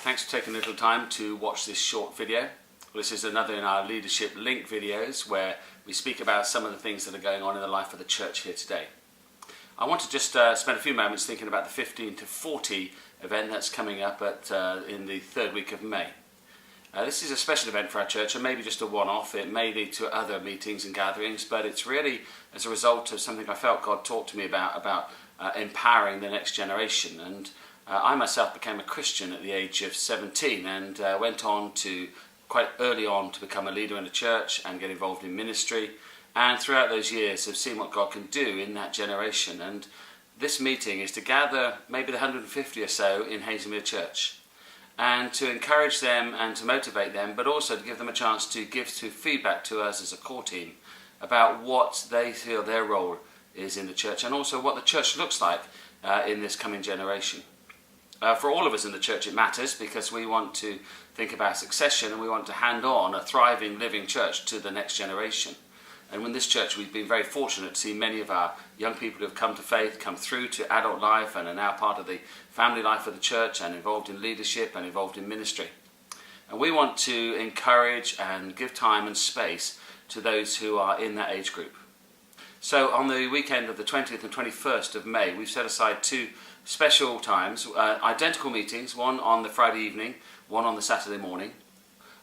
Thanks for taking a little time to watch this short video. Well, this is another in our Leadership Link videos where we speak about some of the things that are going on in the life of the church here today. I want to just spend a few moments thinking about the 15 to 40 event that's coming up in the third week of May. This is a special event for our church, and maybe just a one-off. It may lead to other meetings and gatherings, but it's really as a result of something I felt God talked to me about empowering the next generation. And I myself became a Christian at the age of 17 and went on to quite early on to become a leader in the church and get involved in ministry. And throughout those years have seen what God can do in that generation. And this meeting is to gather maybe the 150 or so in Hazelmere Church and to encourage them and to motivate them, but also to give them a chance to give feedback to us as a core team about what they feel their role is in the church and also what the church looks like in this coming generation. For all of us in the church it matters because we want to think about succession and we want to hand on a thriving, living church to the next generation. And in this church we've been very fortunate to see many of our young people who have come to faith, come through to adult life and are now part of the family life of the church and involved in leadership and involved in ministry. And we want to encourage and give time and space to those who are in that age group. So on the weekend of the 20th and 21st of May, we've set aside two special times, identical meetings, one on the Friday evening, one on the Saturday morning.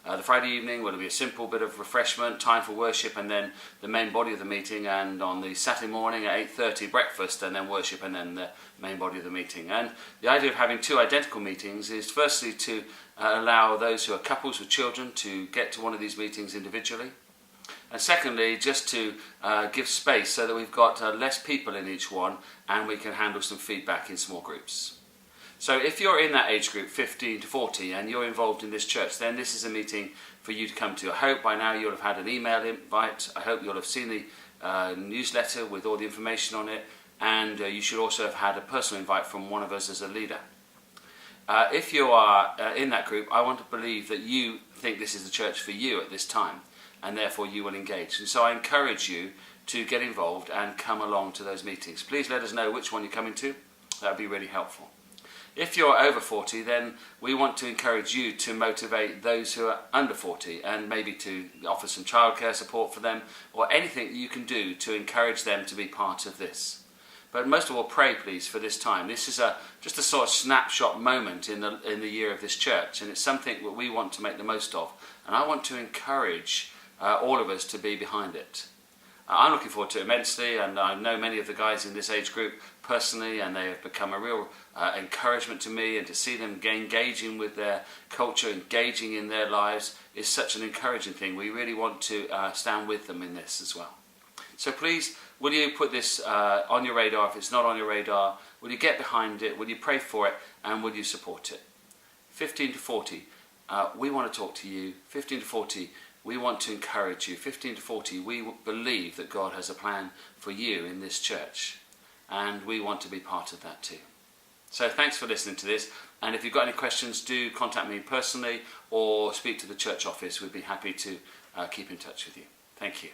The Friday evening will be a simple bit of refreshment, time for worship, and then the main body of the meeting. And on the Saturday morning at 8:30, breakfast, and then worship, and then the main body of the meeting. And the idea of having two identical meetings is firstly to allow those who are couples with children to get to one of these meetings individually. And secondly, just to give space so that we've got less people in each one and we can handle some feedback in small groups. So if you're in that age group, 15 to 40, and you're involved in this church, then this is a meeting for you to come to. I hope by now you'll have had an email invite. I hope you'll have seen the newsletter with all the information on it. And you should also have had a personal invite from one of us as a leader. If you are in that group, I want to believe that you think this is the church for you at this time, and therefore you will engage. And so I encourage you to get involved and come along to those meetings. Please let us know which one you're coming to. That would be really helpful. If you're over 40, then we want to encourage you to motivate those who are under 40 and maybe to offer some childcare support for them or anything that you can do to encourage them to be part of this. But most of all, pray please for this time. This is just a sort of snapshot moment in the year of this church, and it's something that we want to make the most of. And I want to encourage all of us to be behind it. I'm looking forward to it immensely, and I know many of the guys in this age group personally, and they have become a real encouragement to me, and to see them engaging with their culture, engaging in their lives is such an encouraging thing. We really want to stand with them in this as well. So please, will you put this on your radar? If it's not on your radar, will you get behind it? Will you pray for it? And will you support it? 15 to 40, we want to talk to you. 15 to 40, we want to encourage you. 15 to 40, we believe that God has a plan for you in this church, and we want to be part of that too. So thanks for listening to this, and if you've got any questions, do contact me personally or speak to the church office. We'd be happy to keep in touch with you. Thank you.